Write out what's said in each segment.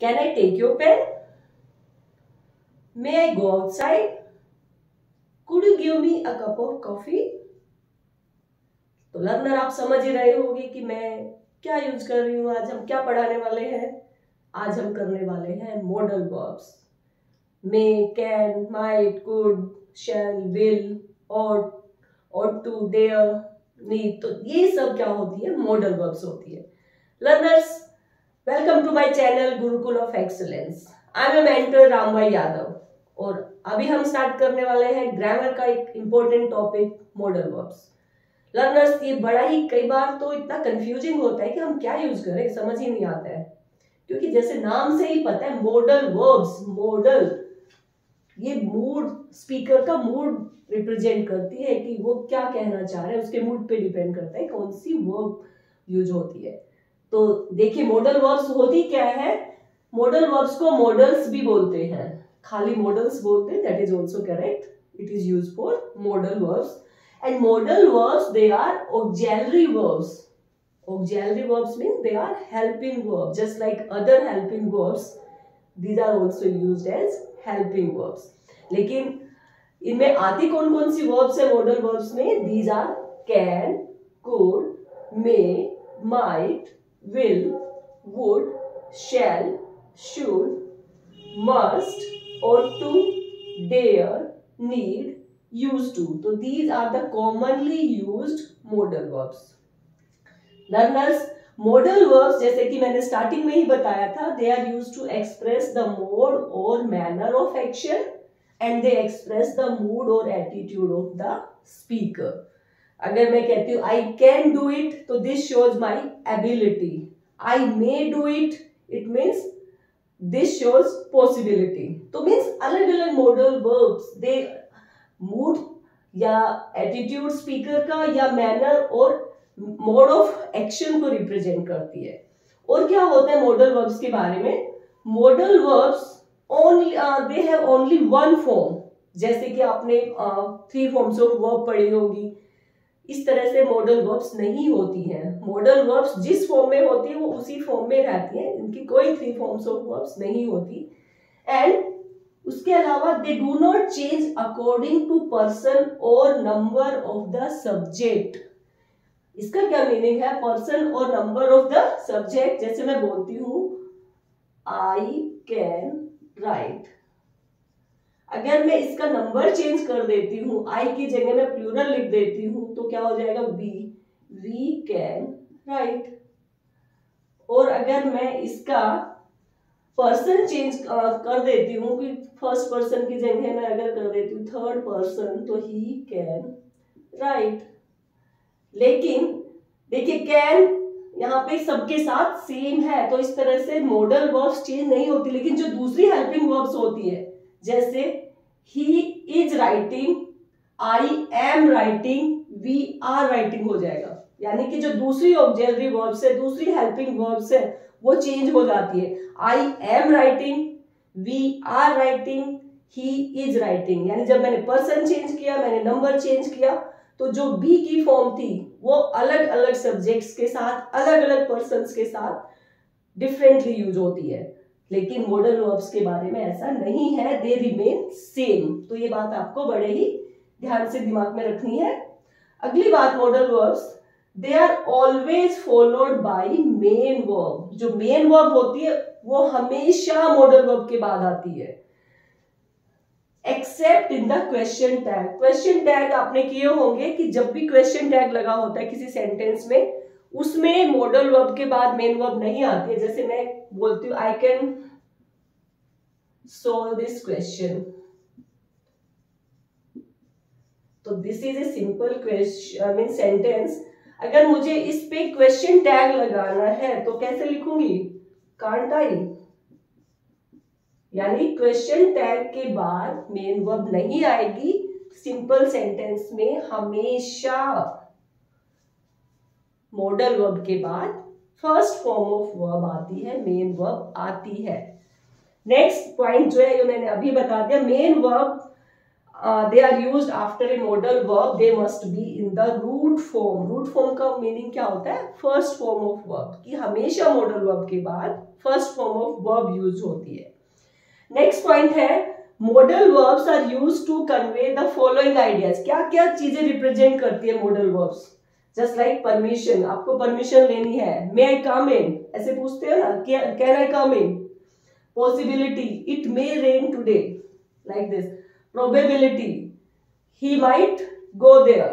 Can I take your pen? May I go outside? Could you give me a cup of coffee? तो learner आप समझ ही रहे होंगे कि मैं क्या यूज कर रही हूँ। आज हम क्या पढ़ाने वाले हैं? आज हम करने वाले हैं model verbs. May, can, might, could, shall, will, ought to, dare, need। तो ये सब क्या होती है? मॉडल वर्ब्स होती है। Learners, welcome to my channel Gurukul of excellence. I am a mentor Rambhai Yadav और अभी हम स्टार्ट करने वाले हैं ग्रामर का एक important topic modal verbs. Learners, ये बड़ा ही कई बार तो इतना कंफ्यूजिंग होता है कि हम क्या यूज करें, समझ ही नहीं आता है। क्योंकि जैसे नाम से ही पता है मॉडल वर्ब्स, मॉडल ये मूड, स्पीकर का मूड रिप्रेजेंट करती है कि वो क्या कहना चाह रहे हैं, उसके मूड पे डिपेंड करता है कौन सी वर्ब यूज होती है। तो देखिए मॉडल वर्ब्स होती क्या है। मॉडल वर्ब्स को मॉडल्स भी बोलते हैं, खाली मॉडल्स बोलते हैं, that is also correct. It is used for model verbs and model verbs they are auxiliary verbs. Auxiliary verbs means they are helping verbs, just like other helping verbs. These are also used as helping verbs. लेकिन इनमें आती कौन कौन सी verbs है model verbs में? These are can, could, may, might, will, would, shall, should, must, ought to, dare, need, used to. So these are the commonly used modal verbs. Learners, modal verbs जैसे कि मैंने starting में ही बताया था, they are used to express the mode और manner of action and they express the mood और attitude of the speaker. अगर मैं कहती हूँ आई कैन डू इट, तो this shows my ability. I may do it, it means this shows possibility. तो means अलग अलग मॉडल वर्ब्स दे मूड या एटीट्यूड स्पीकर का या मैनर और मोड ऑफ एक्शन को रिप्रेजेंट करती है। और क्या होता है मॉडल वर्ब्स के बारे में? Modal verbs only they have only one form. जैसे कि आपने 3 फॉर्म्स ऑफ वर्ब पढ़ी होगी, इस तरह से मॉडल वर्ब्स नहीं होती हैं। मॉडल वर्ब्स जिस फॉर्म में होती है वो उसी फॉर्म में रहती है, इनकी कोई 3 फॉर्म्स ऑफ वर्ब्स नहीं होती। एंड उसके अलावा they do not change according to person और नंबर ऑफ द सब्जेक्ट। इसका क्या मीनिंग है? पर्सन और नंबर ऑफ द सब्जेक्ट। जैसे मैं बोलती हूं आई कैन राइट, अगर मैं इसका नंबर चेंज कर देती हूं, आई की जगह मैं प्लूरल लिख देती हूं, तो क्या हो जाएगा? We can write. और अगर मैं इसका पर्सन चेंज कर देती हूं कि फर्स्ट पर्सन की जगह मैं अगर कर देती हूँ थर्ड पर्सन, तो ही कैन राइट। लेकिन देखिए कैन यहाँ पे सबके साथ सेम है, तो इस तरह से मॉडल वर्ब्स चेंज नहीं होती। लेकिन जो दूसरी हेल्पिंग वर्ब्स होती है, जैसे he is writing, I am writing, we are writing हो जाएगा। यानी कि जो दूसरी ऑक्सिलरी वर्ब्स है, दूसरी हेल्पिंग वर्ब्स है, वो चेंज हो जाती है। I am writing, we are writing, he is writing. यानी जब मैंने पर्सन चेंज किया, मैंने नंबर चेंज किया, तो जो बी की फॉर्म थी वो अलग अलग सब्जेक्ट्स के साथ, अलग अलग पर्सन्स के साथ डिफरेंटली यूज होती है। लेकिन मॉडल वर्ब्स के बारे में ऐसा नहीं है, दे रिमेन सेम। तो ये बात आपको बड़े ही ध्यान से दिमाग में रखनी है। अगली बात, model verbs they are always followed by main verb. जो मेन वर्ब होती है वो हमेशा मॉडल वर्ब के बाद आती है, accept in the question tag. Question tag आपने किए होंगे कि जब भी क्वेश्चन टैग लगा होता है किसी सेंटेंस में, उसमें मॉडल वर्ब के बाद मेन वर्ब नहीं आती है। जैसे मैं बोलती हूँ I can solve this question, तो this is a simple question mean sentence. अगर मुझे इस पे क्वेश्चन टैग लगाना है तो कैसे लिखूंगी? Can't I. यानी क्वेश्चन टैग के बाद मेन वर्ब नहीं आएगी। सिंपल सेंटेंस में हमेशा मॉडल वर्ब के बाद फर्स्ट फॉर्म ऑफ वर्ब आती है, मेन वर्ब आती है। नेक्स्ट पॉइंट जो है, जो मैंने अभी बता दिया, main verb they are used after a modal verb, they must be in the root form. root form का मीनिंग क्या होता है? फर्स्ट फॉर्म ऑफ वर्ब, कि हमेशा मॉडल वर्ब के बाद first form of verb use होती है. नेक्स्ट पॉइंट है, model verbs are used to convey the following ideas. क्या क्या चीजें रिप्रेजेंट करती है model verbs? Just like permission, आपको परमिशन लेनी है, मे आई कम इन, ऐसे पूछते हैं ना, can I come in. Possibility, it may rain today, like this. probability, he might go there.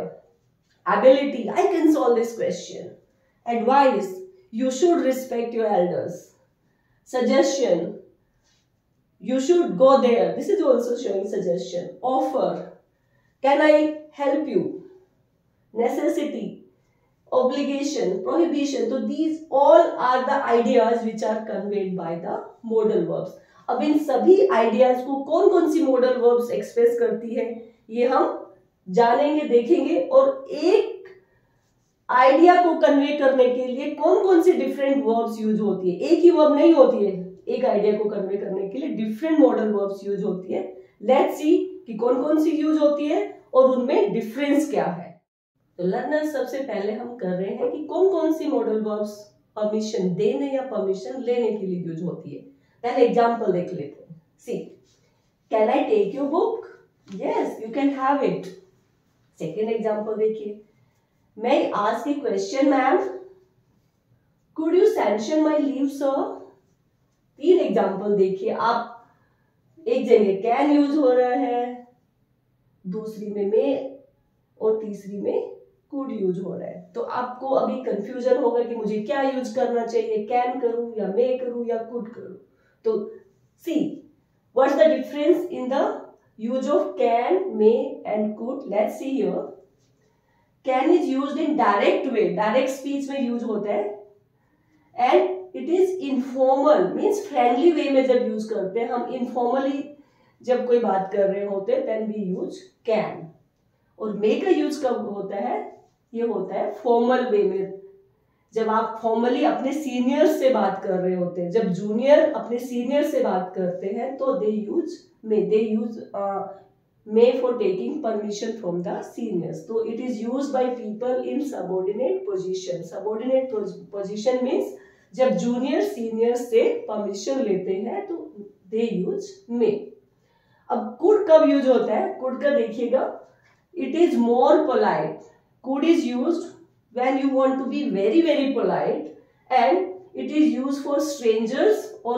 Ability, I can solve this question. Advice, you should respect your elders. Suggestion, you should go there, this is also showing suggestion. Offer, can I help you? Necessity, obligation, prohibition. So these all are the ideas which are conveyed by the modal verbs. अब इन सभी ideas को कौन कौन सी modal verbs express करती है, ये हम जानेंगे, देखेंगे. और एक आइडिया को कन्वे करने के लिए कौन कौन सी डिफरेंट वर्ब्स यूज होती है. एक ही वर्ब नहीं होती है, एक आइडिया को कन्वे करने के लिए डिफरेंट मॉडल वर्ब्स यूज होती है. लेट्स सी कि कौन कौन सी यूज होती है और उनमें डिफरेंस क्या है. तो लर्नर, सबसे पहले हम कर रहे हैं कि कौन कौन सी मॉडल वर्ब्स परमिशन देने या परमिशन लेने के लिए यूज होती है. पहले एग्जाम्पल देख लेते हैं. See, can I take your book? Yes, you can have it. Second example देखिए, may I ask a question ma'am? Could you sanction my leave sir? तीन एग्जाम्पल देखिए. आप एक जगह कैन यूज हो रहा है, दूसरी में मे और तीसरी में कुड यूज हो रहा है. तो आपको अभी कंफ्यूजन होगा कि मुझे क्या यूज करना चाहिए, कैन करूं या मे करूं या कुड करूं. तो see, what's the difference in the use of can, may and could? Let's see here. Can is used in direct way, direct speech में use होता है, and it is informal, means friendly way में जब use करते हैं हम, informally जब कोई बात कर रहे होते हैं then we use can. और may का use कब होता है? ये होता है formal way में, जब आप फॉर्मली अपने सीनियर से बात कर रहे होते हैं. जब जूनियर अपने सीनियर से बात करते हैं तो they use may for taking permission from the seniors. तो it is used by people in subordinate position. Subordinate position means जब जूनियर सीनियर से परमिशन लेते हैं तो दे यूज मे. अब कुड कब यूज होता है? कुड का देखिएगा, it is more polite. Could is used when you want to be very very polite, and it is used for strangers or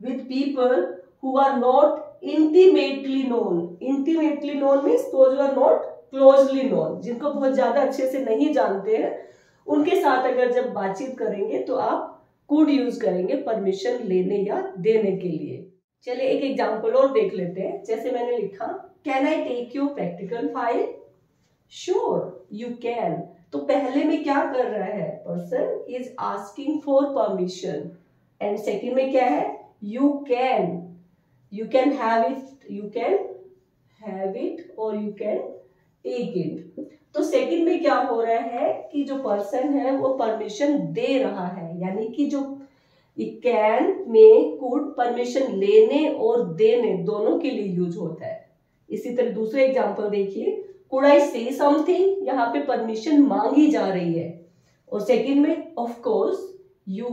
with people who are not intimately known. Intimately known means those who are not closely known, जिनको बहुत ज्यादा अच्छे से नहीं जानते हैं, उनके साथ अगर जब बातचीत करेंगे तो आप could यूज करेंगे परमिशन लेने या देने के लिए. चलिए एक एग्जांपल और देख लेते हैं. जैसे मैंने लिखा, can I take your practical file? Sure you can. तो पहले में क्या कर रहा है? Person is asking for permission. And second में क्या है? You can have it, you can have it और यू कैन टेक इट. तो सेकेंड में क्या हो रहा है कि जो पर्सन है वो परमिशन दे रहा है, यानी कि जो कैन में कुड परमिशन लेने और देने दोनों के लिए यूज होता है. इसी तरह दूसरे एग्जांपल देखिए, कुड आई से समथिंग? यहाँ पे परमिशन मांगी जा रही है. और सेकंड में ऑफ कोर्स यू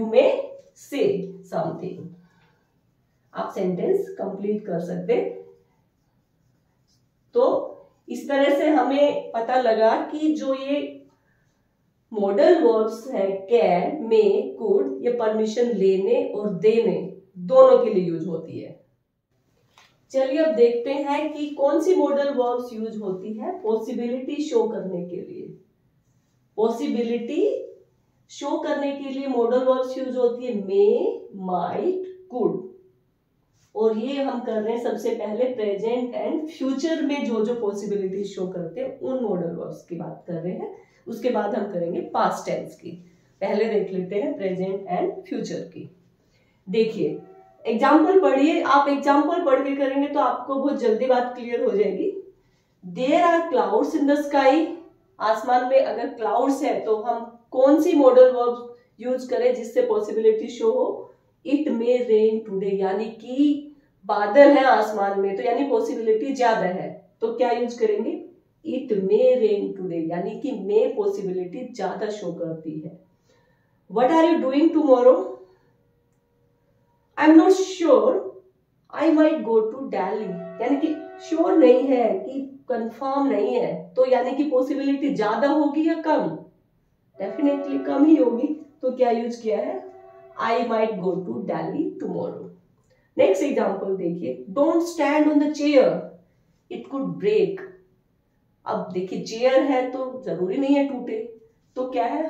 मे से समथिंग. आप सेंटेंस कंप्लीट कर सकते. तो इस तरह से हमें पता लगा कि जो ये मॉडल वर्ब्स है कैन, मे, कुड, ये परमिशन लेने और देने दोनों के लिए यूज होती है. चलिए अब देखते हैं कि कौन सी मॉडल वर्ब्स यूज होती है पॉसिबिलिटी शो करने के लिए. पॉसिबिलिटी शो करने के लिए मॉडल वर्ब्स यूज होती है मे, माइट, कुड. और ये हम कर रहे हैं सबसे पहले प्रेजेंट एंड फ्यूचर में जो जो पॉसिबिलिटी शो करते हैं उन मॉडल वर्ब्स की बात कर रहे हैं. उसके बाद हम करेंगे पास्ट टेंस की. पहले देख लेते हैं प्रेजेंट एंड फ्यूचर की. देखिए एग्जाम्पल पढ़िए. आप एग्जाम्पल पढ़ के करेंगे तो आपको बहुत जल्दी बात क्लियर हो जाएगी. There are clouds in the sky. आसमान में अगर क्लाउड्स है तो हम कौन सी मॉडल वर्ब यूज करें जिससे पॉसिबिलिटी शो हो? इट मे रेन टुडे, यानी कि बादल है आसमान में, तो यानी पॉसिबिलिटी ज्यादा है, तो क्या यूज करेंगे, इट मे रेन टूडे, यानी कि मे पॉसिबिलिटी ज्यादा शो करती है। What are you doing tomorrow, I am not sure, I might go to Delhi, यानी कि श्योर नहीं है कि कंफर्म नहीं है, तो यानी कि पॉसिबिलिटी ज्यादा होगी या कम, डेफिनेटली कम ही होगी, तो क्या यूज किया है, I might go to Delhi tomorrow. Next example देखिए, don't stand on the chair, it could break. अब देखिए चेयर है तो जरूरी नहीं है टूटे, तो क्या है,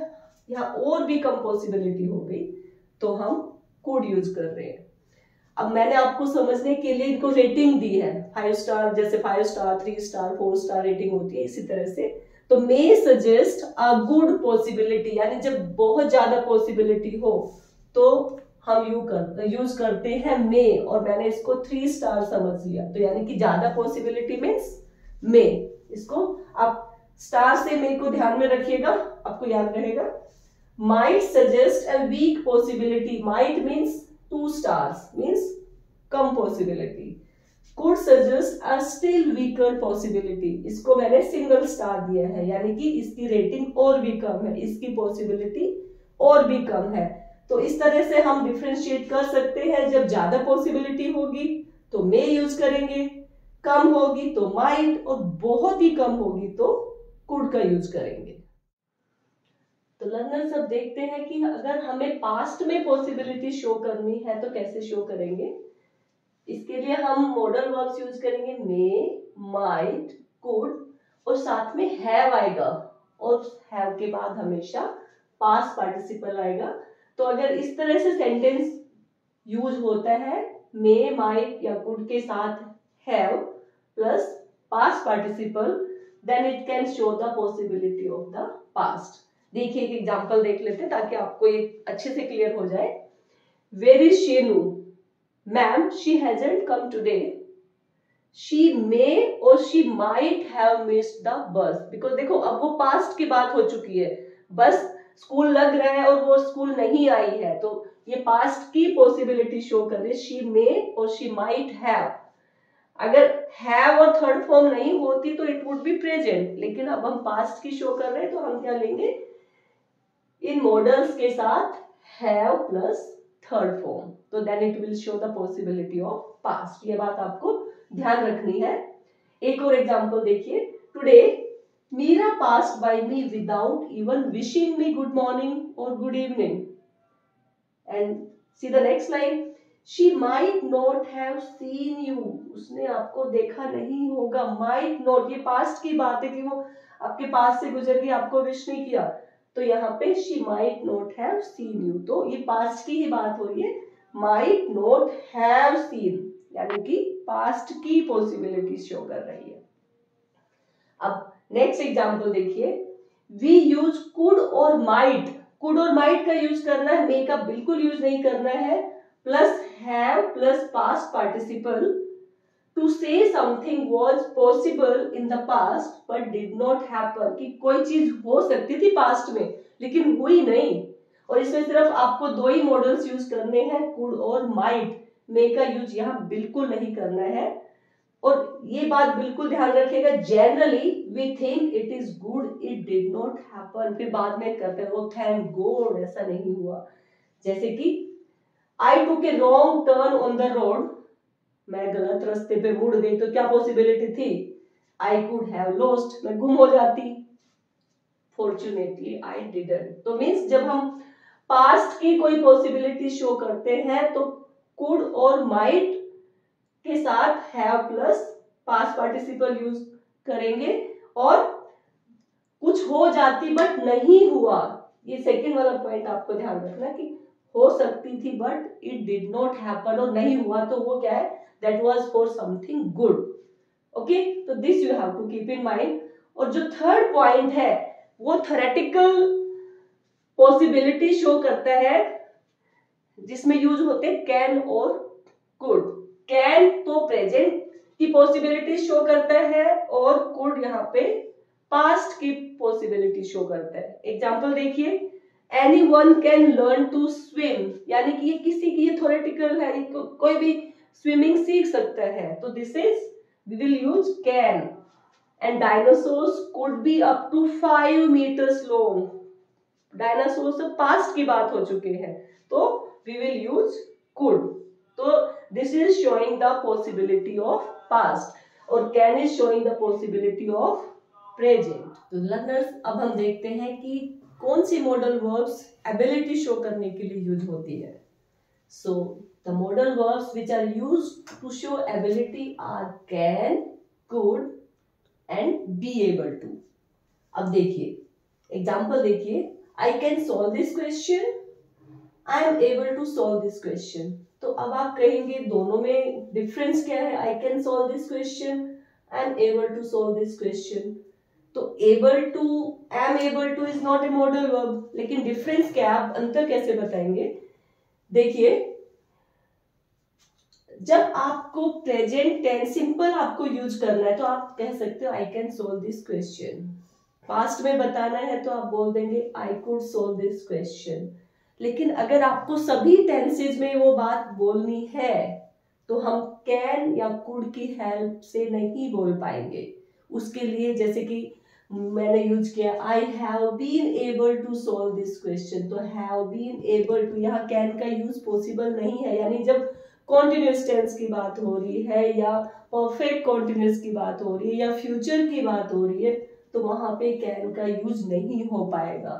यहाँ और भी कम पॉसिबिलिटी हो गई, तो हम कुड यूज कर रहे हैं। अब मैंने आपको समझने के लिए इनको रेटिंग दी है, 5 स्टार, जैसे 5 स्टार, 3 स्टार, 4 स्टार रेटिंग होती है, इसी तरह से। तो मे सजेस्ट अ गुड पॉसिबिलिटी, यानी जब बहुत ज्यादा पॉसिबिलिटी हो तो हम यूज करते हैं मे, और मैंने इसको 3 स्टार समझ लिया, तो यानी कि ज्यादा पॉसिबिलिटी मीन्स मे। इसको आप स्टार से मे को ध्यान में रखिएगा, आपको याद रहेगा। Might suggest a weak possibility, might means 2 stars, means कम possibility. Could suggest a still weaker possibility, इसको मैंने सिंगल स्टार दिया है, यानी कि इसकी रेटिंग और भी कम है, इसकी पॉसिबिलिटी और भी कम है। तो इस तरह से हम डिफरेंशिएट कर सकते हैं, जब ज्यादा पॉसिबिलिटी होगी तो मे यूज करेंगे, कम होगी तो माइट, और बहुत ही कम होगी तो कुड का यूज करेंगे। तो लर्नर्स अब देखते हैं कि अगर हमें पास्ट में पॉसिबिलिटी शो करनी है तो कैसे शो करेंगे। इसके लिए हम मॉडल वर्ब्स यूज करेंगे, मे, माइट, कुड, और साथ में हैव आएगा, और हैव के बाद हमेशा पास्ट पार्टिसिपल आएगा। तो अगर इस तरह से सेंटेंस यूज होता है, मे, माइट या कुड के साथ have plus past participle, then it can show the possibility of the past. देखिए एक एग्जांपल देख लेते हैं ताकि आपको ये अच्छे से क्लियर हो जाए। Where is Shenu, ma'am she hasn't come today, she may or she might have missed the bus. Because देखो अब वो पास्ट की बात हो चुकी है, बस स्कूल लग रहा है और वो स्कूल नहीं आई है, तो ये पास्ट की पॉसिबिलिटी शो कर रही, she may or she might have. अगर हैव और थर्ड फॉर्म नहीं होती तो इट वुड बी प्रेजेंट, लेकिन अब हम पास्ट की शो कर रहे हैं, तो हम क्या लेंगे, इन मॉडल्स के साथ हैव प्लस थर्ड फॉर्म, तो then it will show the possibility of past. ये बात आपको ध्यान रखनी है। एक और एग्जांपल देखिए, today Meera passed by me without even wishing me good morning or good evening, and see the next line, she might not have seen you, उसने आपको देखा नहीं होगा। माइट नॉट, ये पास्ट की बात है कि वो आपके पास से गुजर गई, आपको विश नहीं किया, तो यहाँ पे she might not have seen you, तो ये पास्ट की ही बात हो रही है। माइट नॉट हैव सीन यानी कि पास्ट की पॉसिबिलिटी शो कर रही है। अब नेक्स्ट एग्जांपल देखिए, वी यूज कुड और माइट, कुड और माइट का यूज करना है, मे का बिल्कुल यूज नहीं करना है, plus have plus past participle to say something was possible in the past but did not happen, कि कोई चीज हो सकती थी पास्ट में लेकिन हुई नहीं। और इसमें सिर्फ आपको 2 ही मॉडल्स यूज करने हैं, कुड और माइट, मे का यूज यहाँ बिल्कुल नहीं करना है। और ये बात बिल्कुल ध्यान रखिएगा, generally we think it is good, it did not happen, फिर बाद में करते हैं वो थैंक गॉड ऐसा नहीं हुआ। जैसे कि I took a wrong turn on the road, मैं गलत रास्ते पे मुड़ गई, तो क्या पॉसिबिलिटी थी, आई कुड हैव लॉस्ट, मैं गुम हो जाती, फॉर्चुनेटली आई डिडंट। तो मींस जब हम पास्ट की कोई पॉसिबिलिटी शो करते हैं तो कुड और माइट के साथ have plus past participle use करेंगे, और कुछ हो जाती बट नहीं हुआ, ये सेकंड वाला पॉइंट आपको ध्यान रखना कि हो सकती थी but it did not happen, और नहीं हुआ तो वो क्या है, that was for something good. Okay, तो this you have to keep in mind. और जो थर्ड पॉइंट है वो थ्योरेटिकल पॉसिबिलिटी शो करता है, जिसमें यूज होते हैं कैन और कुड। कैन तो प्रेजेंट की पॉसिबिलिटी शो करता है, और कुड यहाँ पे पास्ट की पॉसिबिलिटी शो करता है। एग्जांपल देखिए, anyone can learn to swim, यानी कि ये किसी की, ये थ्योरेटिकल है, कोई भी स्विमिंग सीख सकता है, तो this is we will use can. And dinosaurs could be up to 5 meters long. Dinosaurs past की बात हो चुके हैं, तो वी विल यूज कुड। तो this is showing the possibility of past और can is showing the possibility of present. तो learners, अब हम देखते हैं कि कौन सी मॉडल वर्ब्स एबिलिटी शो करने के लिए यूज होती है। So the modal verbs which are used to show ability or can, could and be able to. अब देखिए एग्जाम्पल देखिए, I can solve this question, I am able to solve this question। तो अब आप कहेंगे दोनों में डिफरेंस क्या है? I can solve this question, I am able to solve this question। तो able to, am able to is not a modal verb, लेकिन डिफरेंस क्या है, आप अंतर कैसे बताएंगे? देखिए, जब आपको प्रेजेंट टेंस सिंपल आपको यूज करना है तो आप कह सकते हो I can solve this question। Past में बताना है तो आप बोल देंगे I could solve this question। लेकिन अगर आपको सभी टेंसेज में वो बात बोलनी है तो हम कैन या कुड की हेल्प से नहीं बोल पाएंगे। उसके लिए जैसे कि मैंने यूज किया I have been able to solve this question, तो have been able to, यहाँ कैन का यूज पॉसिबल नहीं है। यानी जब कॉन्टिन्यूअस टेंस की बात हो रही है या परफेक्ट कॉन्टिन्यूअस की बात हो रही है या फ्यूचर की बात हो रही है तो वहां पे कैन का यूज नहीं हो पाएगा।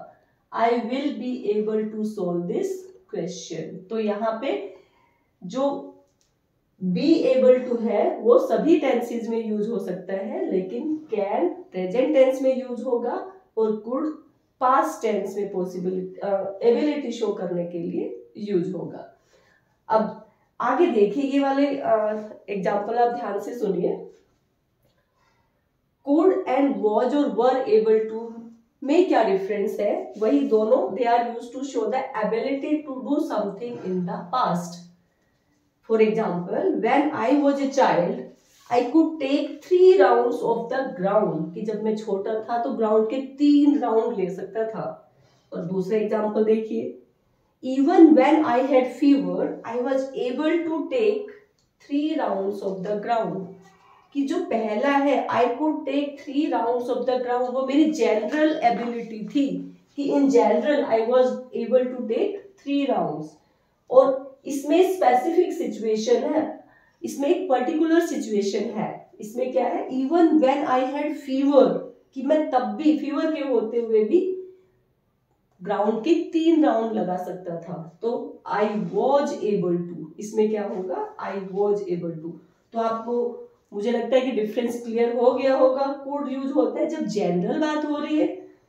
I will be able to solve this question। तो यहाँ पे जो be able to है वो सभी टेंसेज में यूज हो सकता है, लेकिन कैन प्रेजेंट टेंस में यूज होगा और कुड पास्ट टेंस में पॉसिबिलिटी एबिलिटी शो करने के लिए यूज होगा। अब आगे देखिए ये वाले एग्जाम्पल आप ध्यान से सुनिए। कुड एंड वॉज और वर एबल टू में क्या डिफरेंस है? वही दोनों, they are used to show the ability to do something in the past. For example, when I was a child I could take 3 rounds of the ground, कि जब मैं छोटा था तो ग्राउंड के 3 राउंड ले सकता था। और दूसरा एग्जाम्पल देखिए, even when I had fever I was able to take 3 rounds of the ground. कि जो पहला है I could take 3 rounds of the ground, वो मेरी जनरल एबिलिटी थी कि in general I was able to take 3 rounds. और इसमें स्पेसिफिक सिचुएशन है, इसमें एक पर्टिकुलर सिचुएशन है। इसमें क्या है? Even when I had fever, कि मैं तब भी फीवर के होते हुए भी ग्राउंड के 3 राउंड लगा सकता था। तो आई वॉज एबल टू, इसमें क्या होगा? I was able to. तो आपको मुझे लगता है कि डिफरेंस क्लियर हो गया होगा। कुड यूज होता है जब जनरल बात हो रही है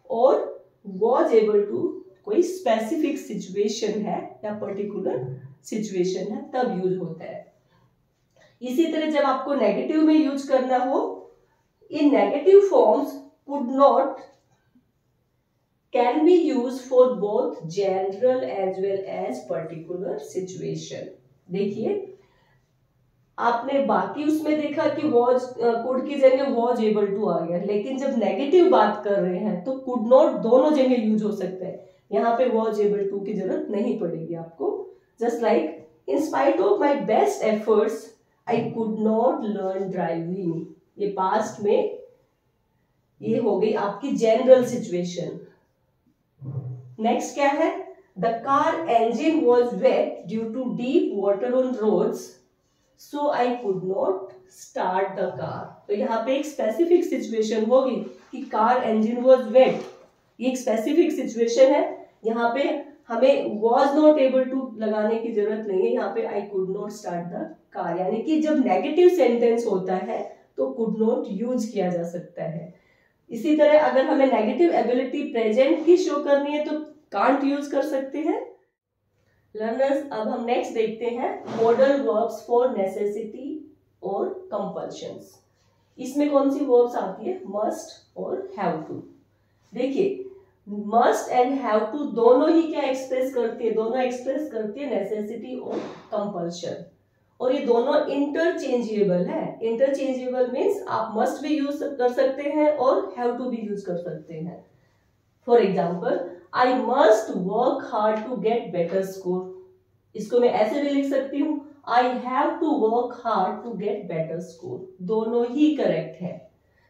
और वॉज एबल टू कोई स्पेसिफिक सिचुएशन है या पर्टिकुलर सिचुएशन है तब यूज होता है। इसी तरह जब आपको नेगेटिव में यूज करना हो, in negative forms could not can be use for both general as well as particular situation. देखिए आपने बाकी उसमें देखा कि वॉज कुड की जगह वॉज एबल टू आ गया, लेकिन जब नेगेटिव बात कर रहे हैं तो कुड नॉट दोनों जगह यूज हो सकता है। यहाँ पे वॉज एबल टू की जरूरत नहीं पड़ेगी आपको। Just like, in spite of my best efforts I could not learn driving. ये पास्ट में ये हो गई आपकी जनरल सिचुएशन। नेक्स्ट क्या है? The car engine was wet due to deep water on roads, so I could not start the car। तो यहाँ पे एक स्पेसिफिक सिचुएशन होगी कि कार engine was wet, ये एक स्पेसिफिक सिचुएशन है। यहाँ पे हमें was not able to लगाने की जरूरत नहीं है, यहाँ पे I could not start the car। यानी कि जब नेगेटिव सेंटेंस होता है तो could not यूज किया जा सकता है। इसी तरह अगर हमें नेगेटिव एबिलिटी प्रेजेंट की शो करनी है तो कांट यूज कर सकते हैं। लर्नर्स, अब हम नेक्स्ट देखते हैं मॉडल वर्ब्स फॉर नेसेसिटी और कंपल्शंस। इसमें कौन सी वर्ब्स आती है? मस्ट और हैव टू। देखिए मस्ट एंड हैव टू दोनों ही क्या एक्सप्रेस करती है? दोनों एक्सप्रेस करती है नेसेसिटी और कंपल्शन, और ये दोनों इंटरचेंजेबल है। इंटरचेंजेबल मीन्स आप मस्ट भी यूज कर सकते हैं और हैव टू भी यूज कर सकते हैं। For example, I must work hard to get better score. इसको मैं ऐसे भी लिख सकती हूँ, I have to work hard to get better score, दोनों ही करेक्ट है।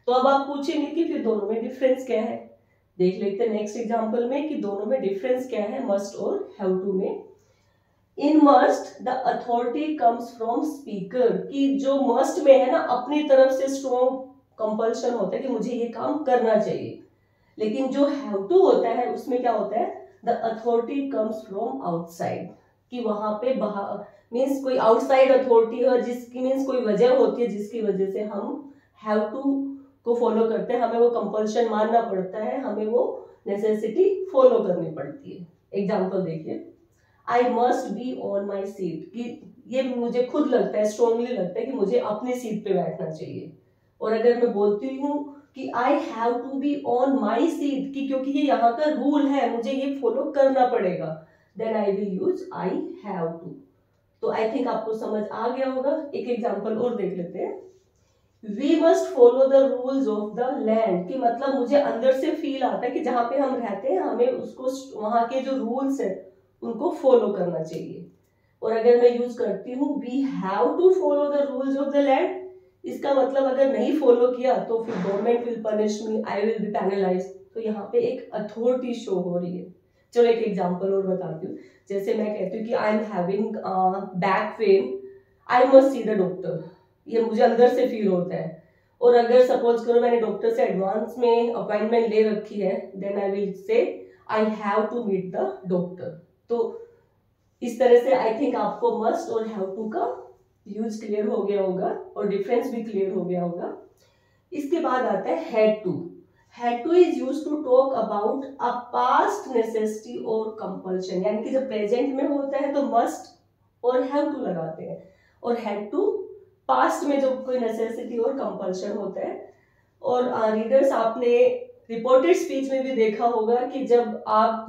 तो अब आप पूछेंगे कि फिर दोनों में डिफरेंस क्या है। देख लेते हैं नेक्स्ट एग्जांपल में कि दोनों में डिफरेंस क्या है मस्ट और हैव टू में। In must the authority comes from speaker, कि जो मस्ट में है ना अपनी तरफ से स्ट्रॉन्ग कंपल्शन होता है कि मुझे ये काम करना चाहिए, लेकिन जो हैव टू होता है उसमें क्या होता है, the authority comes from outside, कि वहां पे मीन्स कोई आउटसाइड अथॉरिटी है जिसकी मीन्स कोई वजह होती है जिसकी वजह से हम हैव टू को फॉलो करते हैं, हमें वो कंपल्शन मानना पड़ता है, हमें वो नेसेसिटी फॉलो करनी पड़ती है। एग्जाम्पल देखिए, I must be on my seat, कि ये मुझे खुद लगता है, स्ट्रॉन्गली लगता है कि मुझे अपनी सीट पे बैठना चाहिए। और अगर मैं बोलती हूँ कि I have to be on my seat, कि क्योंकि ये यहाँ का रूल है मुझे ये फॉलो करना पड़ेगा, then I will use I have to. तो आई थिंक आपको समझ आ गया होगा। एक एग्जाम्पल और देख लेते हैं, we must follow the rules of the land, कि मतलब मुझे अंदर से फील आता है कि जहां पे हम रहते हैं हमें उसको वहां के जो रूल्स है उनको फॉलो करना चाहिए। और अगर मैं यूज करती हूँ we have to follow the rules of the land, इसका मतलब अगर नहीं फॉलो किया तो फिर government will punish me, I will be penalise. तो यहाँ पे एक अथॉरिटी शो हो रही है। चलो एक एग्जांपल और बताती हूँ। जैसे मैं कहती हूँ कि I am having back pain, I must see the doctor, ये मुझे अंदर से फील होता है। और अगर सपोज करो मैंने डॉक्टर से एडवांस में अपॉइंटमेंट ले रखी है, then I will say I have to meet the doctor. तो इस तरह से आई थिंक आपको मस्ट और हैव टू का यूज क्लियर हो गया होगा और डिफरेंस भी क्लियर हो गया होगा। इसके बाद आता है had to. Had to is use to talk about a past necessity और कंपल्शन, यानी कि जब प्रेजेंट में होता है तो मस्ट और हैव टू लगाते हैं, और हैड टू पास्ट में जब कोई नेसेसिटी और कंपल्शन होता है। और रीडर्स आपने रिपोर्टेड स्पीच में भी देखा होगा कि जब आप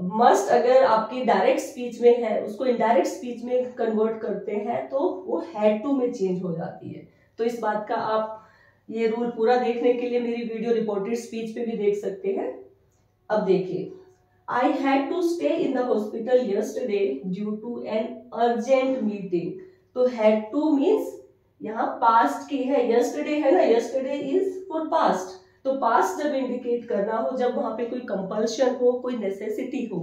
मस्ट अगर आपकी डायरेक्ट स्पीच में है उसको इनडायरेक्ट स्पीच में कन्वर्ट करते हैं तो वो हैड टू में चेंज हो जाती है। तो इस बात का आप ये रूल पूरा देखने के लिए मेरी वीडियो रिपोर्टेड स्पीच पे भी देख सकते हैं। अब देखिए, I had to stay in the hospital yesterday due to an urgent meeting. तो हैड टू मीन्स यहाँ पास्ट की है, यस्टरडे है ना, यस्टरडे इज फॉर पास्ट। तो पास्ट जब इंडिकेट करना हो, जब वहां पे कोई कंपल्शन हो, कोई नेसेसिटी हो,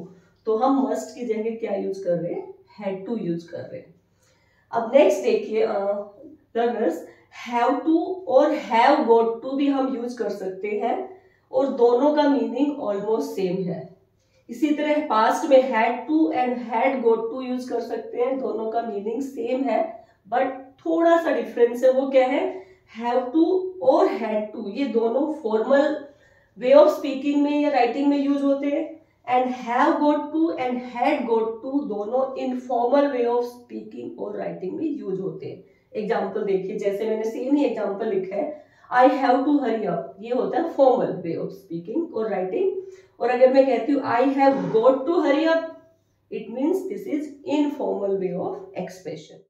तो हम मस्ट की जगह क्या यूज कर रहे हैं, हैड टू यूज कर रहे हैं। अब नेक्स्ट देखिए लर्नर्स, हैव टू और हैव गॉट टू भी हम यूज कर सकते हैं और दोनों का मीनिंग ऑलमोस्ट सेम है। इसी तरह पास्ट में had to and had got to use कर सकते हैं, दोनों का मीनिंग सेम है, बट थोड़ा सा डिफरेंस है। वो क्या है, हैव टू और हैड टू ये दोनों फॉर्मल वे ऑफ स्पीकिंग में या राइटिंग में यूज होते हैं, and have got to and had got to दोनों इनफॉर्मल वे ऑफ स्पीकिंग और राइटिंग में यूज होते हैं। एग्जाम्पल देखिए, जैसे मैंने सेम ही एग्जाम्पल लिखा है, I have to hurry up, ये होता है फॉर्मल वे ऑफ स्पीकिंग और राइटिंग। और अगर मैं कहती हूँ I have got to hurry up, it means this is informal way of expression.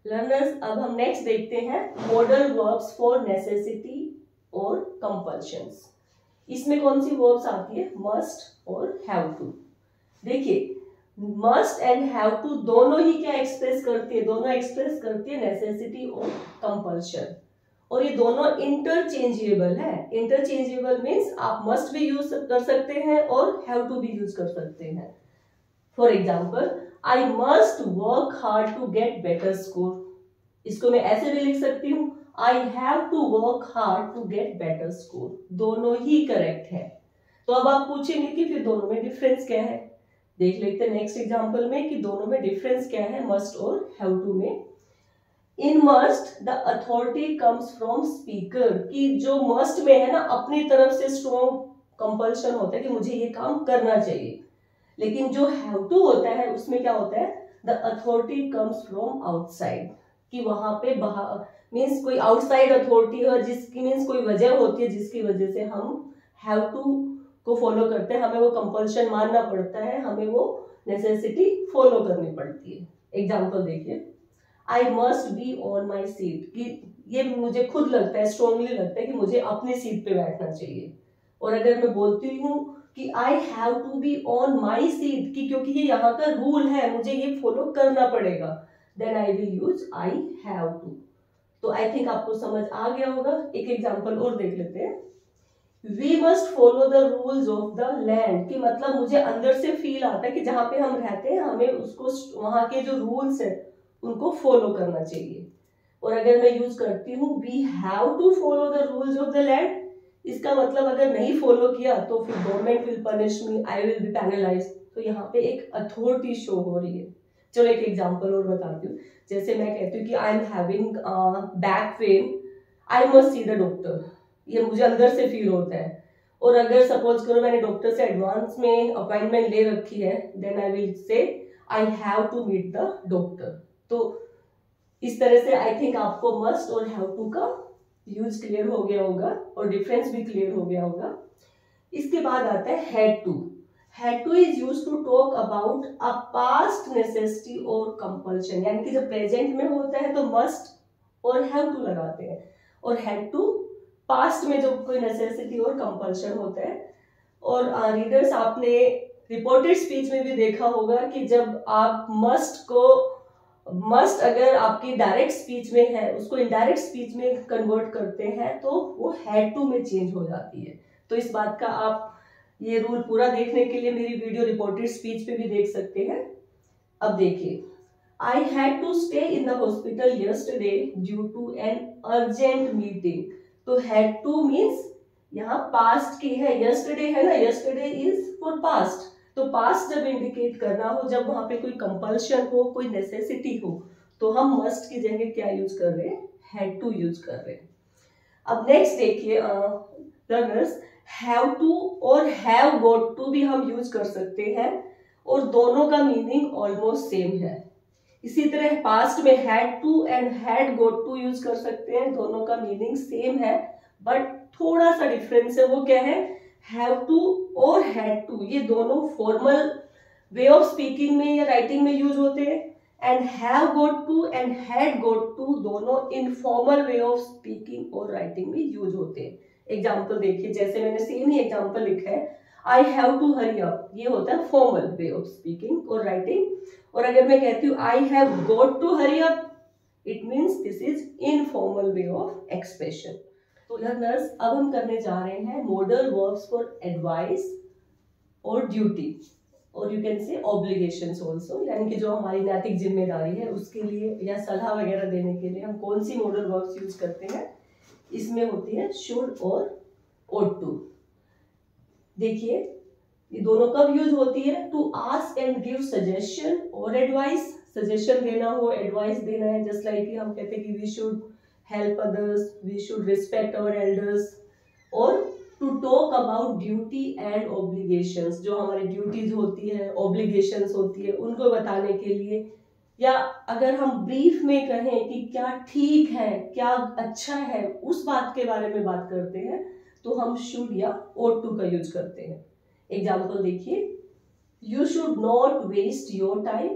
Learners, अब हम नेक्स्ट देखते हैं मॉडल वर्ब्स फॉर नेसेसिटी और कंपल्शंस। इसमें कौन सी वर्ब्स आती है, मस्ट और हैव टू। देखिए, मस्ट एंड हैव टू दोनों ही क्या एक्सप्रेस करती है, दोनों एक्सप्रेस करती है नेसेसिटी और कंपल्शन, और ये दोनों इंटरचेंजेबल है। इंटरचेंजेबल मीन्स आप मस्ट भी यूज कर सकते हैं और हैव टू भी यूज कर सकते हैं। For example, I must work hard to get better score, इसको मैं ऐसे भी लिख सकती हूँ, I have to work hard to get better score, दोनों ही करेक्ट है। तो अब आप पूछेंगे कि फिर दोनों में डिफरेंस क्या है। देख लेते हैं नेक्स्ट एग्जांपल में कि दोनों में डिफरेंस क्या है मस्ट और हैव टू में। In must the authority comes from speaker, कि जो मस्ट में है ना अपनी तरफ से स्ट्रॉन्ग कंपल्शन होता है कि मुझे ये काम करना चाहिए, लेकिन जो हैव टू होता है उसमें क्या होता है, the authority comes from outside, कि वहां पे मीन्स कोई आउटसाइड अथॉरिटी है जिसकी मीन्स कोई वजह होती है जिसकी वजह से हम हैव टू को फॉलो करते हैं, हमें वो कंपल्शन मानना पड़ता है, हमें वो नेसेसिटी फॉलो करनी पड़ती है। एग्जाम्पल देखिए, I must be on my seat, कि ये मुझे खुद लगता है, स्ट्रॉन्गली लगता है कि मुझे अपनी सीट पे बैठना चाहिए। और अगर मैं बोलती हूँ कि I have to be on my seat, कि क्योंकि ये यहाँ का रूल है, मुझे ये फॉलो करना पड़ेगा, then I will use I have to. तो आई थिंक आपको समझ आ गया होगा। एक एग्जाम्पल और देख लेते हैं। We must follow the rules of the land, कि मतलब मुझे अंदर से फील आता है कि जहां पे हम रहते हैं हमें उसको, वहां के जो रूल्स है उनको फॉलो करना चाहिए। और अगर मैं यूज करती हूँ we have to follow the rules of the land, इसका मतलब अगर नहीं फॉलो किया तो फिर government will punish me, I will be penalise. तो यहाँ पे एक अथॉरिटी शो हो रही है। चलो एक एग्जांपल और बताती हूँ। जैसे मैं कहती हूँ कि I am having back pain, I must see the doctor, ये मुझे अंदर से फील होता है। और अगर सपोज करो मैंने डॉक्टर से एडवांस में अपॉइंटमेंट ले रखी है, then I will say I have to meet the doctor. तो इस तरह से आई थिंक आपको मस्ट और हैव टू का यूज क्लियर हो गया होगा और डिफरेंस भी क्लियर हो गया होगा। इसके बाद आता है had to. Had to is used to talk about a past necessity और कंपल्शन, यानी कि जब प्रेजेंट में होता है तो मस्ट और हैव टू लगाते हैं, और हैड टू पास्ट में जो कोई नेसेसिटी और कंपल्शन होता है। और रीडर्स आपने रिपोर्टेड स्पीच में भी देखा होगा कि जब आप मस्ट अगर आपकी डायरेक्ट स्पीच में है उसको इनडायरेक्ट स्पीच में कन्वर्ट करते हैं तो वो हैड टू में चेंज हो जाती है। तो इस बात का आप ये रूल पूरा देखने के लिए मेरी वीडियो रिपोर्टेड स्पीच पे भी देख सकते हैं। अब देखिए, I had to stay in the hospital yesterday due to an urgent meeting. तो हैड टू मीन्स यहाँ पास्ट की है, यस्टरडे है ना, यस्टरडे इज फॉर पास्ट। तो पास्ट जब इंडिकेट करना हो, जब वहां पे कोई कंपल्शन हो, कोई नेसेसिटी हो, तो हम मस्ट की जगह क्या यूज कर रहे हैं, हैड टू यूज कर रहे हैं। अब नेक्स्ट देखिए लर्नर्स, हैव टू और हैव गॉट टू भी हम यूज कर सकते हैं और दोनों का मीनिंग ऑलमोस्ट सेम है। इसी तरह पास्ट में had to and had got to use कर सकते हैं, दोनों का मीनिंग सेम है, बट थोड़ा सा डिफरेंस है। वो क्या है, हैव टू और हैड टू ये दोनों फॉर्मल वे ऑफ स्पीकिंग में या राइटिंग में यूज होते हैं, and have got to and had got to दोनों इनफॉर्मल वे ऑफ स्पीकिंग और राइटिंग में यूज होते हैं। एग्जाम्पल देखिए, जैसे मैंने सेम ही एग्जाम्पल लिखा है, I have to hurry up, ये होता है फॉर्मल वे ऑफ स्पीकिंग और राइटिंग। और अगर मैं कहती हूँ I have got to hurry up, it means this is informal way of expression. तो लर्नर्स, अब हम करने जा रहे हैं मॉडल वर्ब्स फॉर एडवाइस और ड्यूटी, और you can say obligations also, यानी कि जो हमारी नैतिक जिम्मेदारी है उसके लिए या सलाह वगैरह देने के लिए हम कौन सी मॉडल वर्ब्स यूज करते हैं। इसमें होती है शुड और ought to। देखिए ये दोनों कब यूज होती है, to ask and give suggestion और एडवाइस। सजेशन देना हो, एडवाइस देना है, जस्ट लाइक हम कहते हैं कि we should help others, we should respect our elders. और to talk about duty and obligations, जो हमारी ड्यूटीज होती है, ऑब्लिगेशंस होती है, उनको बताने के लिए, या अगर हम ब्रीफ में कहें कि क्या ठीक है, क्या अच्छा है, उस बात के बारे में बात करते हैं, तो हम शुड या ought to का यूज करते हैं। एग्जाम्पल देखिए, you should not waste your time,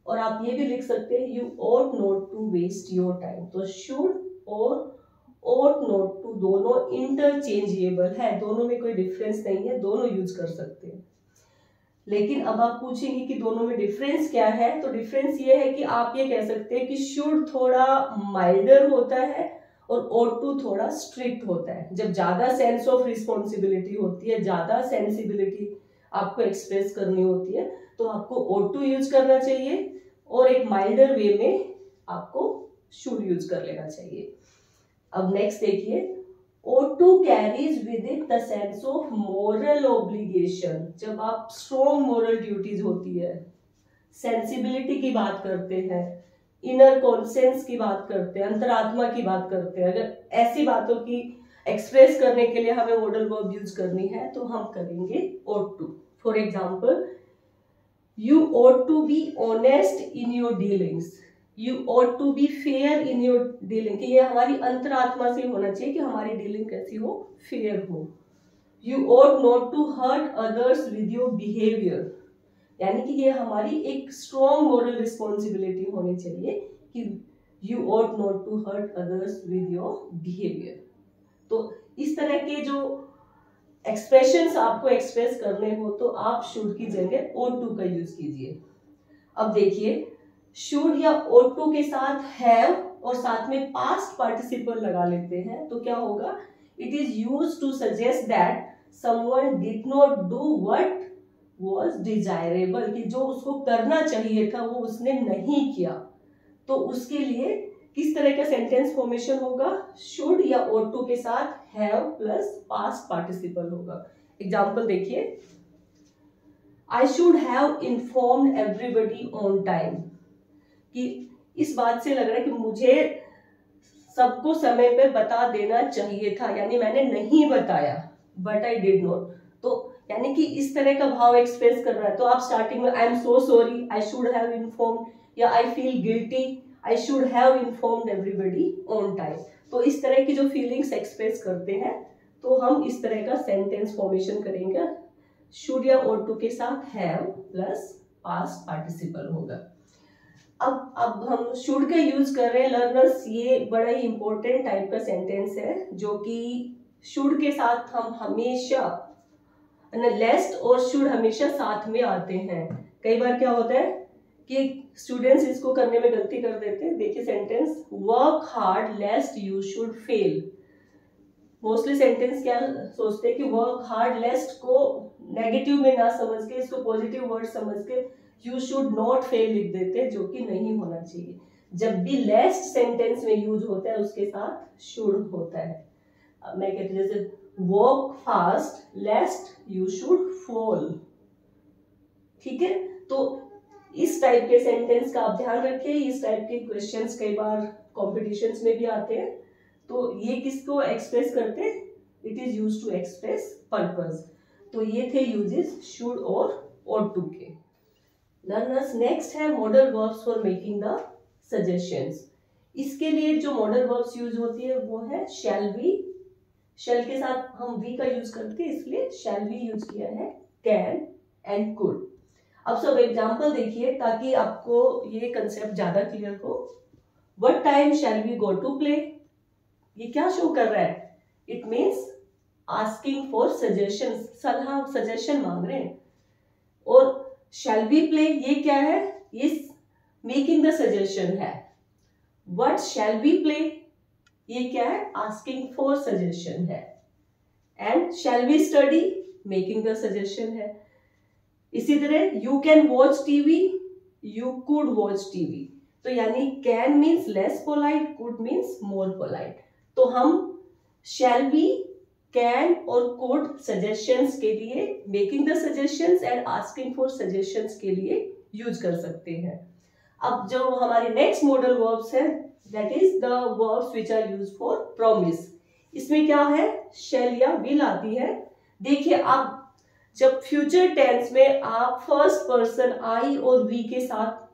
और आप ये भी लिख सकते हैं you ought not to waste your time। तो शुड और ought not to दोनों इंटरचेंजेबल है, दोनों में कोई डिफरेंस नहीं है, दोनों यूज कर सकते हैं। लेकिन अब आप पूछेंगे कि दोनों में डिफरेंस क्या है, तो डिफरेंस ये है कि आप ये कह सकते हैं कि शुड थोड़ा माइल्डर होता है और ought to थोड़ा स्ट्रिक्ट होता है। जब ज्यादा सेंस ऑफ रिस्पॉन्सिबिलिटी होती है, ज्यादा सेंसिबिलिटी आपको एक्सप्रेस करनी होती है, तो आपको ought to यूज करना चाहिए, और एक माइल्डर वे में आपको शुड यूज कर लेना चाहिए। अब नेक्स्ट देखिए, ought to carries with it the sense of moral obligation। जब आप स्ट्रॉन्ग मोरल ड्यूटीज होती है, सेंसिबिलिटी की बात करते हैं, इनर कॉन्सेंस की बात करते हैं, अंतरात्मा की बात करते हैं, अगर ऐसी बातों की एक्सप्रेस करने के लिए हमें मॉडल वर्ब यूज करनी है तो हम करेंगे ought to। For example, you ought to be honest in your dealings, you ought to be fair in your dealing, कि ये हमारी अंतरात्मा से होना चाहिए कि हमारी डीलिंग कैसी हो, फेयर हो। you ought not to hurt others with your behavior, यानी कि ये हमारी एक स्ट्रॉन्ग मोरल रिस्पॉन्सिबिलिटी होनी चाहिए कि you ought not to hurt others with your behavior। तो इस तरह के जो एक्सप्रेशंस आपको एक्सप्रेस करने हो तो आप शुड की जगह ought to का यूज कीजिए। अब देखिए, शुड या ought to के साथ हैव और साथ में पास्ट पार्टिसिपल लगा लेते हैं तो क्या होगा, it is used to suggest that someone did not do what was desirable, कि जो उसको करना चाहिए था वो उसने नहीं किया। तो उसके लिए किस तरह का सेंटेंस फॉर्मेशन होगा, शुड या ought to के साथ हैव प्लस पास्ट पार्टिसिपल होगा। एग्जांपल देखिए, I should have informed everybody on time, कि इस बात से लग रहा है कि मुझे सबको समय पे बता देना चाहिए था, यानी मैंने नहीं बताया, बट आई डिड नॉट। तो यानी कि इस तरह का भाव एक्सप्रेस कर रहा है। तो आप स्टार्टिंग में I am so sorry, I should have informed, या I feel guilty, I should have informed everybody on time. तो इस तरह की जो फीलिंग्स एक्सप्रेस करते हैं तो हम इस तरह का सेंटेंस फॉर्मेशन करेंगे, शुड या ought to के साथ हैव प्लस पास्ट पार्टिसिपल होगा। अब हम शुड का यूज कर रहे हैं लर्नर्स, ये बड़ा ही इंपॉर्टेंट टाइप का सेंटेंस है जो कि शुड के साथ हम हमेशा, लेस्ट और शुड हमेशा साथ में आते हैं। कई बार क्या होता है कि स्टूडेंट्स इसको करने में गलती कर देते हैं। देखिए sentence, work hard लेस्ट you should fail. Mostly sentence क्या सोचते हैं कि वर्क हार्ड लेस्ट को नेगेटिव में ना समझ के इसको पॉजिटिव वर्ड समझ के यू शुड नॉट फेल लिख देते हैं, जो कि नहीं होना चाहिए। जब भी लेस्ट सेंटेंस में यूज होता है उसके साथ शुड होता है। अब मैं कहती हूँ जैसे work fast लेस्ट you should fall, ठीक है। तो इस टाइप के सेंटेंस का आप ध्यान रखिए। इस टाइप के क्वेश्चंस कई बार कॉम्पिटिशन्स में भी आते हैं। तो ये किसको एक्सप्रेस करते हैं, it is use to express purpose. तो ये थे यूजेस शुड और ought to के। लर्नर्स, नेक्स्ट है model verbs for making the suggestions. इसके लिए जो मॉडल वर्ब्स यूज होती है वो है शैल बी। शैल के साथ हम वी का यूज करते हैं, इसलिए शैल बी यूज किया है, कैन एंड कुड। अब सब एग्जांपल देखिए ताकि आपको ये कंसेप्ट ज्यादा क्लियर हो। What time shall we go to play, ये क्या शो कर रहा है, it means asking for suggestion, सलाह सजेशन मांग रहे हैं। और शैल वी प्ले ये क्या है, ये मेकिंग द सजेशन है। व्हाट शैल वी प्ले ये क्या है, आस्किंग फॉर सजेशन है। And shall we study making the suggestion है। इसी तरह you can watch TV, you could watch TV. तो यानी can means less polite, could means more polite. तो हम शैल बी, कैन और कुड सजेशंस के लिए, making the suggestions and asking for suggestions के लिए यूज कर सकते हैं। अब जो हमारे नेक्स्ट मॉडल वर्ब्स है that is the verbs which are used for promise. इसमें क्या है, शैल या विल आती है। देखिए अब जब फ्यूचर टेंस में आप फर्स्ट पर्सन आई और वी के साथ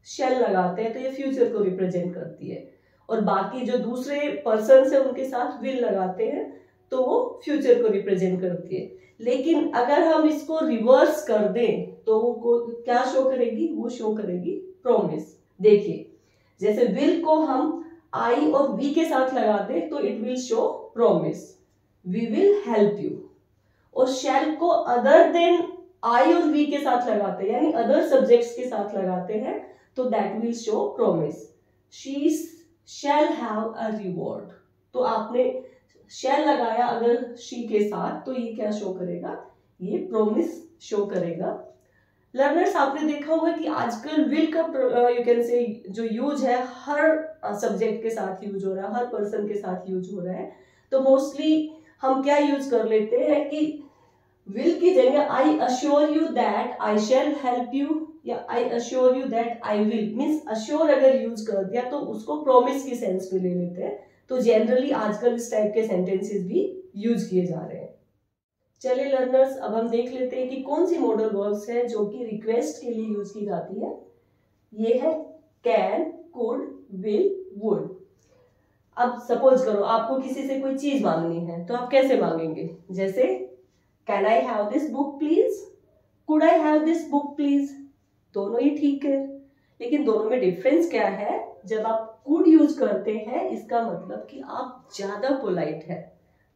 शैल लगाते हैं तो ये फ्यूचर को रिप्रेजेंट करती है, और बाकी जो दूसरे पर्सन है उनके साथ विल लगाते हैं तो वो फ्यूचर को रिप्रेजेंट करती है। लेकिन अगर हम इसको रिवर्स कर दें तो वो क्या शो करेगी, वो शो करेगी प्रॉमिस। देखिए जैसे विल को हम आई और वी के साथ लगाते तो it will show promise, we will help you. और शैल को अदर देन आई और वी के साथ लगाते हैं, यानी अदर सब्जेक्ट्स के साथ लगाते हैं तो that will show promise, she shall have a reward. तो आपने शैल लगाया अगर शी के साथ तो ये क्या शो करेगा, ये प्रॉमिस शो करेगा। लर्नर्स, आपने देखा होगा कि आजकल विल का यू कैन से जो यूज है हर सब्जेक्ट के साथ यूज हो रहा है, हर पर्सन के साथ यूज हो रहा है। तो मोस्टली हम क्या यूज कर लेते हैं कि विल की जगह I assure you that I shall help you, या I assure you that I will, means assure अगर यूज कर दिया तो उसको प्रॉमिस की सेंस में ले लेते हैं। तो जनरली आजकल इस टाइप के सेंटेंसेस भी यूज किए जा रहे हैं। चलिए लर्नर्स, अब हम देख लेते हैं कि कौन सी मॉडल वर्ब्स है जो कि रिक्वेस्ट के लिए यूज की जाती है। ये है कैन, कुड, विल, वुड। अब सपोज करो आपको किसी से कोई चीज मांगनी है तो आप कैसे मांगेंगे, जैसे can I have this book please, could I have this book please. दोनों ही ठीक है, लेकिन दोनों में डिफरेंस क्या है, जब आप कुड यूज करते हैं इसका मतलब कि आप ज्यादा पोलाइट है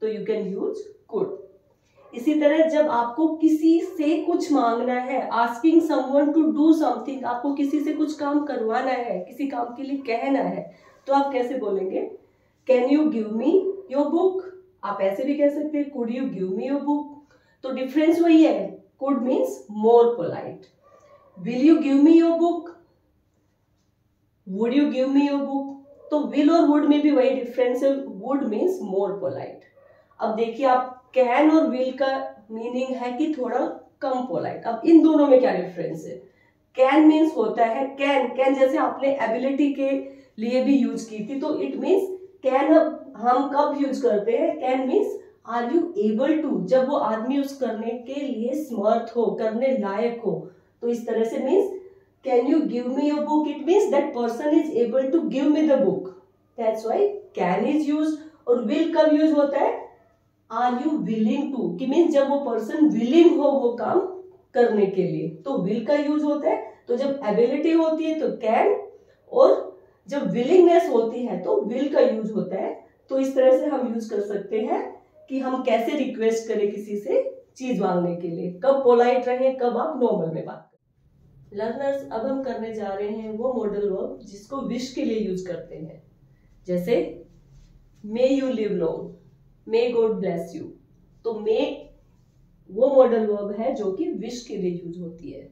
तो यू कैन यूज कुड। इसी तरह जब आपको किसी से कुछ मांगना है, asking someone to do something, आपको किसी से कुछ काम करवाना है, किसी काम के लिए कहना है, तो आप कैसे बोलेंगे? Can you give me your book? आप ऐसे भी कह सकते हैं could you give me your book. तो डिफरेंस वही है, could means more polite, will you give me your book, would you give me your book. तो विल और वुड में भी वही डिफरेंस है, वुड मीन्स मोर पोलाइट। अब देखिए आप कैन और विल का मीनिंग है कि थोड़ा कम पोलाइट। अब इन दोनों में क्या डिफरेंस है? कैन मीन्स होता है कैन जैसे आपने एबिलिटी के लिए भी यूज की थी, तो इट मीन्स कैन हम कब यूज करते हैं? Can means are you able to, जब वो आदमी उस करने के लिए समर्थ हो, करने लायक हो। तो इस तरह से means can you give me your book, it means that person is able to give me the book, that's why can is use. और विल कब यूज होता है? आर यू विलिंग टू, कि मीन्स जब वो पर्सन विलिंग हो वो काम करने के लिए, तो विल का यूज होता है। तो जब एबिलिटी होती है तो कैन, और जब विलिंगनेस होती है तो विल का यूज होता है। तो इस तरह से हम यूज कर सकते हैं कि हम कैसे रिक्वेस्ट करें किसी से चीज मांगने के लिए, कब पोलाइट रहे, कब आप नॉर्मल में बात करें। लर्नर्स, अब हम करने जा रहे हैं वो मॉडल वर्ब जिसको विश के लिए यूज करते हैं, जैसे may you live long, may God bless you. तो मे वो मॉडल वर्ब है जो कि विश के लिए यूज होती है।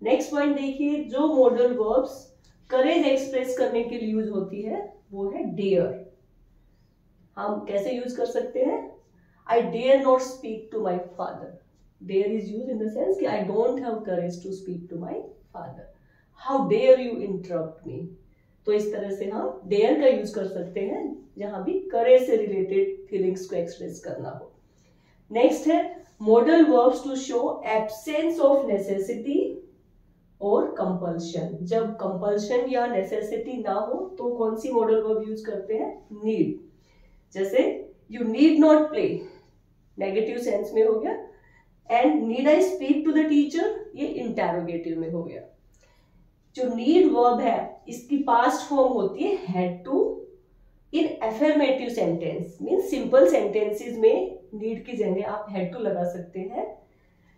नेक्स्ट पॉइंट देखिए, जो मॉडल वर्ब्स करेज एक्सप्रेस करने के लिए यूज होती है वो है डेयर। हम कैसे यूज कर सकते हैं? I dare not speak to my father. Dare is use in the sense कि I don't have courage to speak to my father. How dare you interrupt me. तो इस तरह से हम डेयर का यूज कर सकते हैं जहां भी करेज से रिलेटेड फीलिंग्स को एक्सप्रेस करना हो। नेक्स्ट है model verbs to show absence of necessity और कंपल्शन। जब कंपल्शन या नेसेसिटी ना हो तो कौन सी मॉडल वर्ब यूज करते हैं? नीड। जैसे you need not play, negative sense में हो गया। And need I speak to the teacher, ये इंटेरोगेटिव में हो गया। जो नीड वर्ब है इसकी पास्ट फॉर्म होती है had to. In affirmative sentence means simple sentences में नीड की जगह आप हैड टू लगा सकते हैं।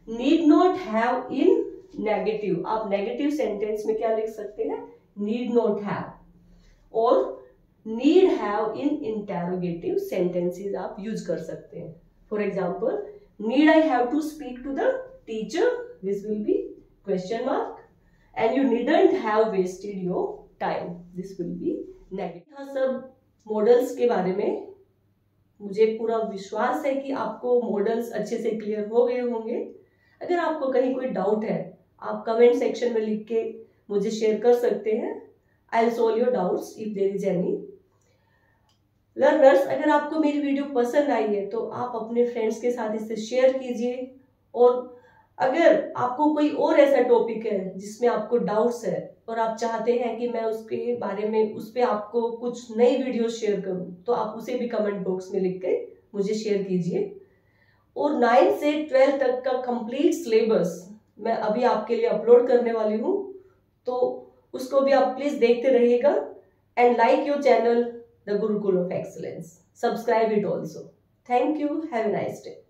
Need not have in negative, आप नेगेटिव सेंटेंस में क्या लिख सकते हैं? Need not have. और need have in interrogative sentences आप यूज कर सकते हैं। For example, need I have to speak to the teacher, this will be question mark. And you needn't have wasted your time, this will B negative. हाँ, सब models के बारे में मुझे पूरा विश्वास है कि आपको मॉडल्स अच्छे से क्लियर हो गए होंगे। अगर आपको कहीं कोई डाउट है आप कमेंट सेक्शन में लिख के मुझे शेयर कर सकते हैं। I will solve your doubts if there is any. Learners, अगर आपको मेरी वीडियो पसंद आई है तो आप अपने फ्रेंड्स के साथ इसे शेयर कीजिए। और अगर आपको कोई और ऐसा टॉपिक है जिसमें आपको डाउट्स है और आप चाहते हैं कि मैं उसके बारे में उस पर आपको कुछ नई वीडियो शेयर करूं, तो आप उसे भी कमेंट बॉक्स में लिख के मुझे शेयर कीजिए। और 9 से 12 तक का कंप्लीट सिलेबस मैं अभी आपके लिए अपलोड करने वाली हूँ, तो उसको भी आप प्लीज देखते रहिएगा। And like your channel the Gurukul of excellence, subscribe it also. Thank you, have a nice day.